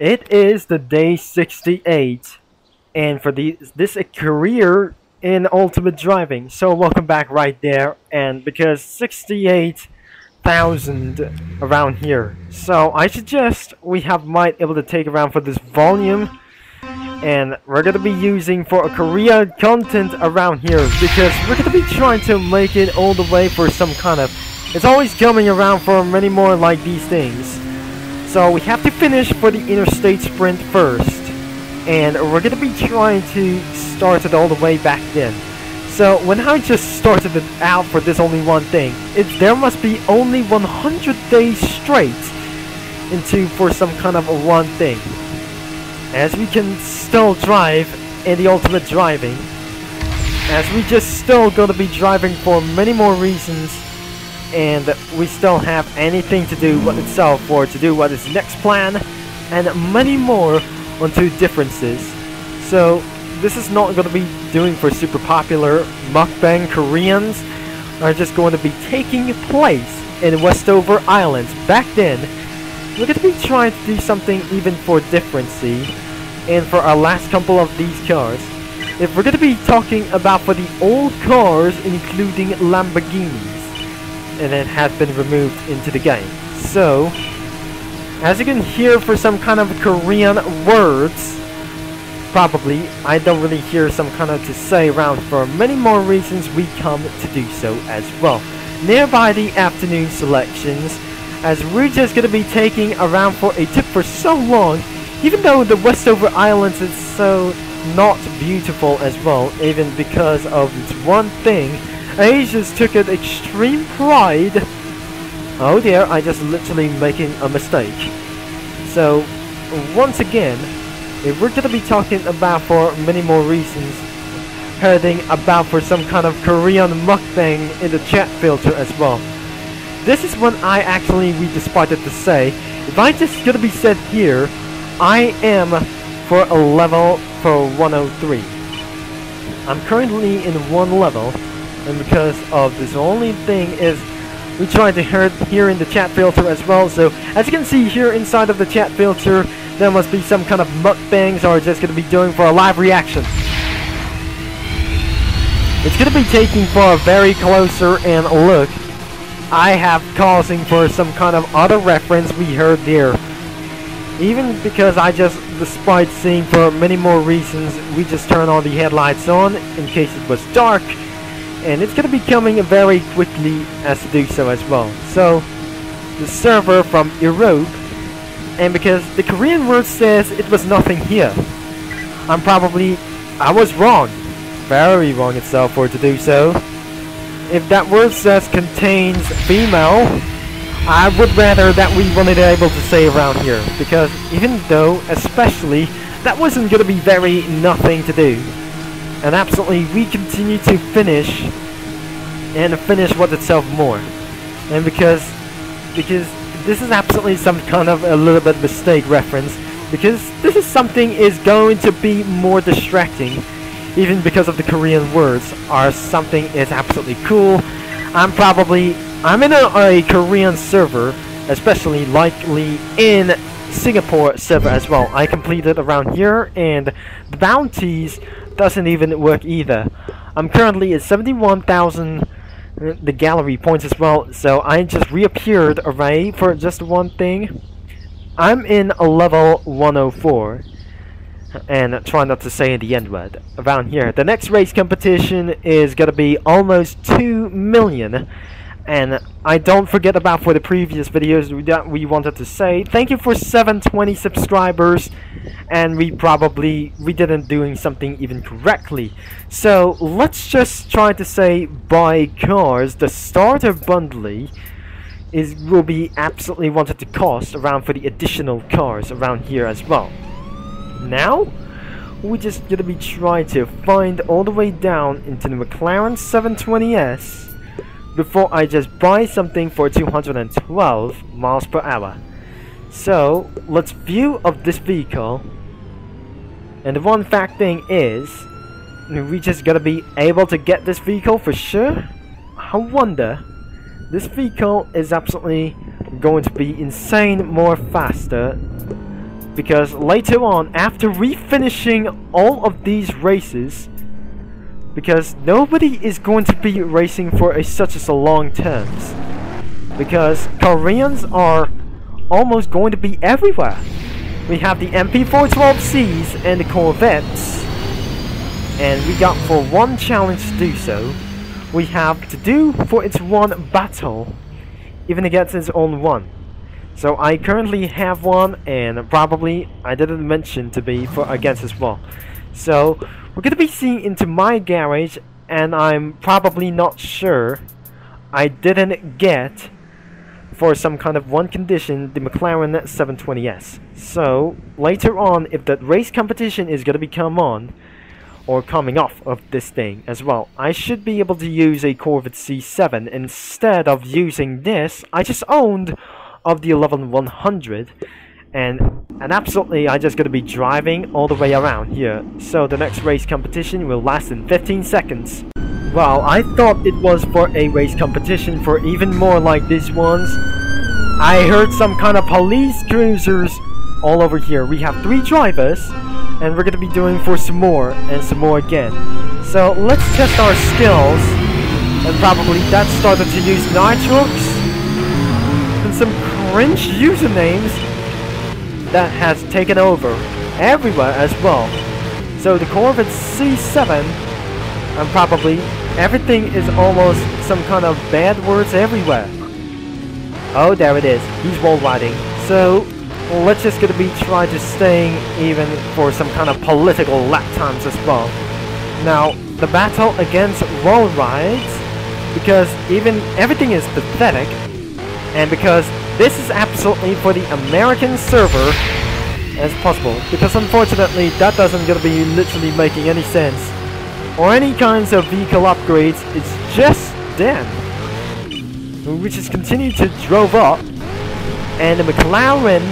It is the day 68, and for this a career in ultimate driving. So welcome back right there, and because 68,000 around here. So I suggest we might able to take around for this volume, and we're gonna be using for a Korea content around here because we're gonna be trying to make it all the way for some kind of. It's always coming around for many more like these things. So we have to finish for the interstate sprint first, and we're gonna be trying to start it all the way back then. So when I just started it out for this only one thing, there must be only 100 days straight for some kind of one thing, as we can still drive in the ultimate driving, as we just still gonna be driving for many more reasons. And we still have anything to do what itself for to do what is next plan, and many more onto differences. So this is not going to be doing for super popular mukbang Koreans are just going to be taking place in Westover Islands. Back then, we're going to be trying to do something even for differency, and for our last couple of these cars. If we're going to be talking about for the old cars, including Lamborghinis, and it has been removed into the game. So, as you can hear for some kind of Korean words, probably, I don't really hear some kind of to say around for many more reasons we come to do so as well. Nearby the afternoon selections, as we're just going to be taking around for a tip for so long, even though the Westover Islands is so not beautiful as well, even because of its one thing. Asians took an extreme pride. Oh dear, I just literally making a mistake. So, once again, if we're gonna be talking about for many more reasons, hearing about for some kind of Korean mukbang in the chat filter as well. This is when we decided to say, if I just gonna be said here, I am for a level for 103. I'm currently in one level. And because of this only thing is we try to hear in the chat filter as well. So as you can see here inside of the chat filter, there must be some kind of mukbangs or just going to be doing for a live reaction. It's going to be taking for a very closer and look. I have causing for some kind of other reference we heard there. Even because despite seeing for many more reasons, we just turn all the headlights on in case it was dark. And it's going to be coming very quickly as to do so as well. So, the server from Europe, and because the Korean word says it was nothing here, I was wrong. Very wrong itself for to do so. If that word says contains female, I would rather that we wanted to able to say around here. Because even though, especially, that wasn't going to be very nothing to do. And absolutely, we continue to finish what itself more. And because this is absolutely some kind of a little bit mistake reference, because this is something is going to be more distracting, even because of the Korean words are something is absolutely cool. I'm in a Korean server, especially likely in Singapore server as well. I completed around here, and the bounties doesn't even work either. I'm currently at 71,000 the gallery points as well, so I just reappeared array for just one thing. I'm in a level 104, and try not to say the N word around here. The next race competition is gonna be almost 2 million. And I don't forget about for the previous videos that we wanted to say thank you for 720 subscribers, and we didn't doing something even correctly. So let's just try to say buy cars. The starter bundle will be absolutely wanted to cost around for the additional cars around here as well. Now we're just gonna be trying to find all the way down into the McLaren 720S before I just buy something for 212 miles per hour. So let's view of this vehicle, and the one fact thing is we just gotta be able to get this vehicle for sure. I wonder, this vehicle is absolutely going to be insane more faster because later on, after refinishing all of these races, because nobody is going to be racing for such as a long terms, because Koreans are almost going to be everywhere. We have the MP412Cs and the Corvettes, and we got for one challenge to do so. We have to do for its one battle, even against its own one. So I currently have one, and probably I didn't mention to be for against as well. So we're gonna be seeing into my garage, and I'm probably not sure I didn't get for some kind of one condition the McLaren 720S. So later on, if that race competition is gonna be come on or coming off of this thing as well, I should be able to use a Corvette C7 instead of using this I just owned of the 11100, and absolutely I just gonna be driving all the way around here. So the next race competition will last in 15 seconds. Well, I thought it was for a race competition for even more like these ones. I heard some kind of police cruisers all over here. We have 3 drivers, and we're gonna be doing for some more and some more again. So let's test our skills, and probably that started to use nitrox and some cringe usernames that has taken over everywhere as well. So the Corvette C7, and probably everything is almost some kind of bad words everywhere. Oh, there it is. He's wall riding. So let's just gonna be trying to staying even for some kind of political lap times as well. Now the battle against wall rides, because even everything is pathetic, and because this is absolutely for the American server as possible, because unfortunately that doesn't gonna be literally making any sense, or any kinds of vehicle upgrades. It's just them, which is continued to drove up, and the McLaren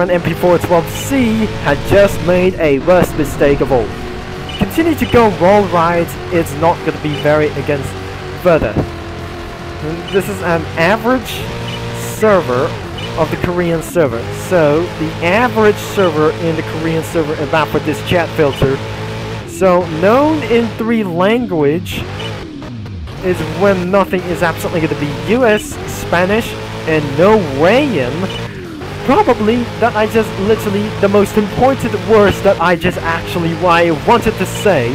MP412C had just made a worst mistake of all. Continue to go wall rides, it's not gonna be very against further. This is an average server of the Korean server. So the average server in the Korean server about for this chat filter, so known in 3 language, is when nothing is absolutely going to be US, Spanish, and Norwegian. Probably that I just literally the most important words that I just actually why I wanted to say.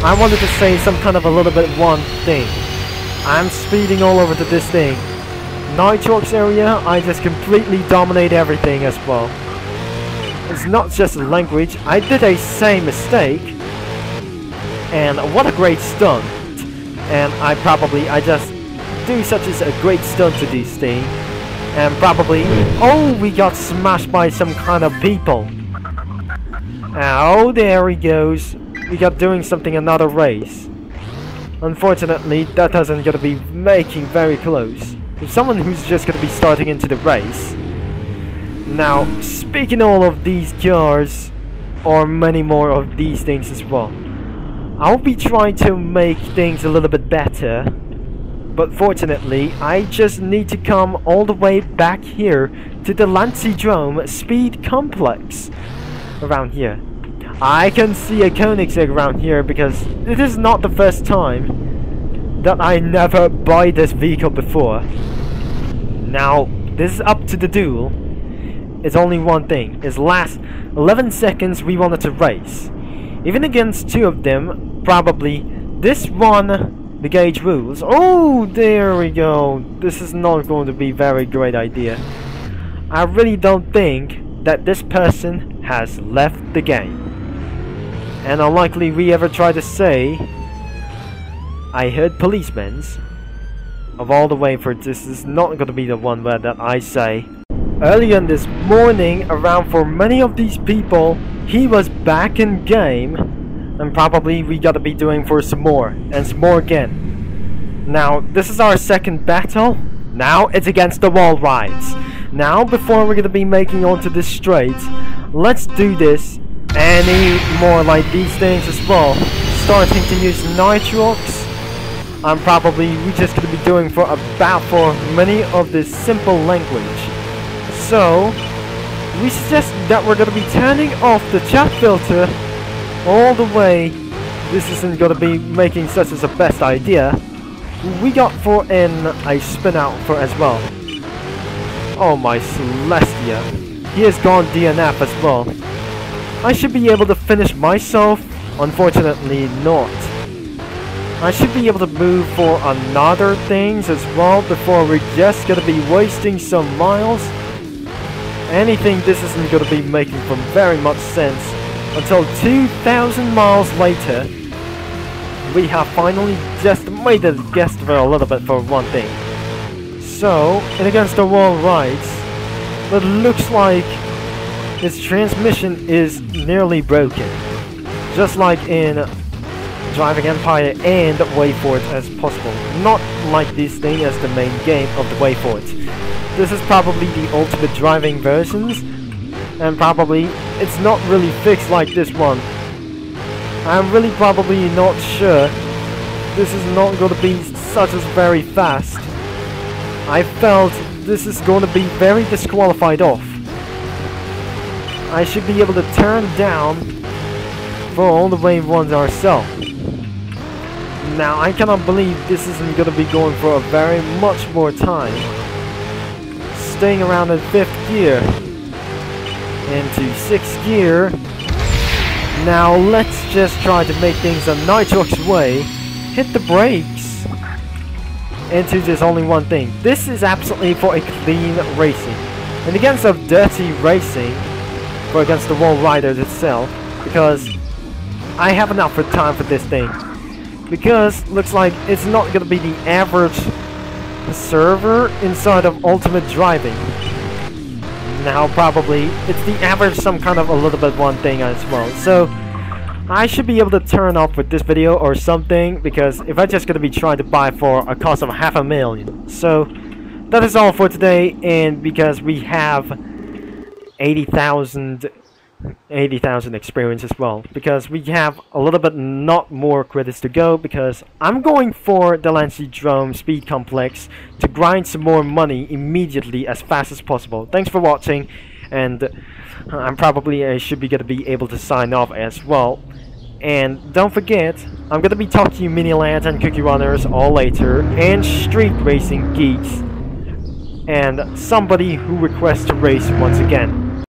I wanted to say some kind of a little bit one thing. I'm speeding all over to this thing. Nitrox area, I just completely dominate everything as well. It's not just language, I did a same mistake. And what a great stunt. And I just do such as a great stunt to this thing. And probably, oh, we got smashed by some kind of people. Oh, there he goes. We got doing something another race. Unfortunately, that doesn't gonna be making very close. If someone who's just gonna be starting into the race. Now, speaking all of these cars, or many more of these things as well, I'll be trying to make things a little bit better. But fortunately, I just need to come all the way back here to the Lancidrome Speed Complex around here. I can see a Koenigsegg around here because it is not the first time that I never buy this vehicle before. Now, this is up to the duel. It's only one thing. It's last 11 seconds we wanted to race. Even against 2 of them, probably this one, the gauge rules. Oh, there we go. This is not going to be a very great idea. I really don't think that this person has left the game. And unlikely we ever try to say, I heard policemen's. Of all the way for this is not going to be the one where that I say. Earlier in this morning, around for many of these people, he was back in game. And probably we gotta be doing for some more, and some more again. Now, this is our second battle. Now, it's against the wall rides. Now, before we're gonna be making onto this straight, let's do this any more like these things as well. Starting to use nitrox. I'm probably we're just gonna be doing for about for many of this simple language. So we suggest that we're gonna be turning off the chat filter all the way. This isn't gonna be making such as the best idea. We got for a spin out for as well. Oh my Celestia. He has gone DNF as well. I should be able to finish myself. Unfortunately not. I should be able to move for another things as well before we're just gonna be wasting some miles. Anything this isn't gonna be making from very much sense until 2,000 miles later. We have finally just made the guest for a little bit for one thing. So, in against the wall rides, it looks like its transmission is nearly broken. Just like in Driving Empire and WayForward as possible. Not like this thing as the main game of the WayForward. This is probably the ultimate driving versions, and probably it's not really fixed like this one. I'm really probably not sure. This is not going to be such as very fast. I felt this is going to be very disqualified off. I should be able to turn down for all the way ones ourselves. Now I cannot believe this isn't going to be going for a very much more time. Staying around in 5th gear. Into 6th gear. Now let's just try to make things a Nitrox way. Hit the brakes. Into just only one thing. This is absolutely for a clean racing. And against a dirty racing, for against the wall riders itself, because I have enough for time for this thing. Because looks like it's not gonna be the average server inside of Ultimate Driving. Now probably it's the average some kind of a little bit one thing as well. So I should be able to turn off with this video or something, because if I'm just gonna be trying to buy for a cost of $500,000. So that is all for today, and because we have 80,000 experience as well, because we have a little bit not more credits to go, because I'm going for the Drome Speed Complex to grind some more money immediately as fast as possible. Thanks for watching, and I should be gonna be able to sign off as well. And don't forget, I'm gonna be talking to you mini lads and cookie runners all later, and street racing geeks, and somebody who requests to race once again.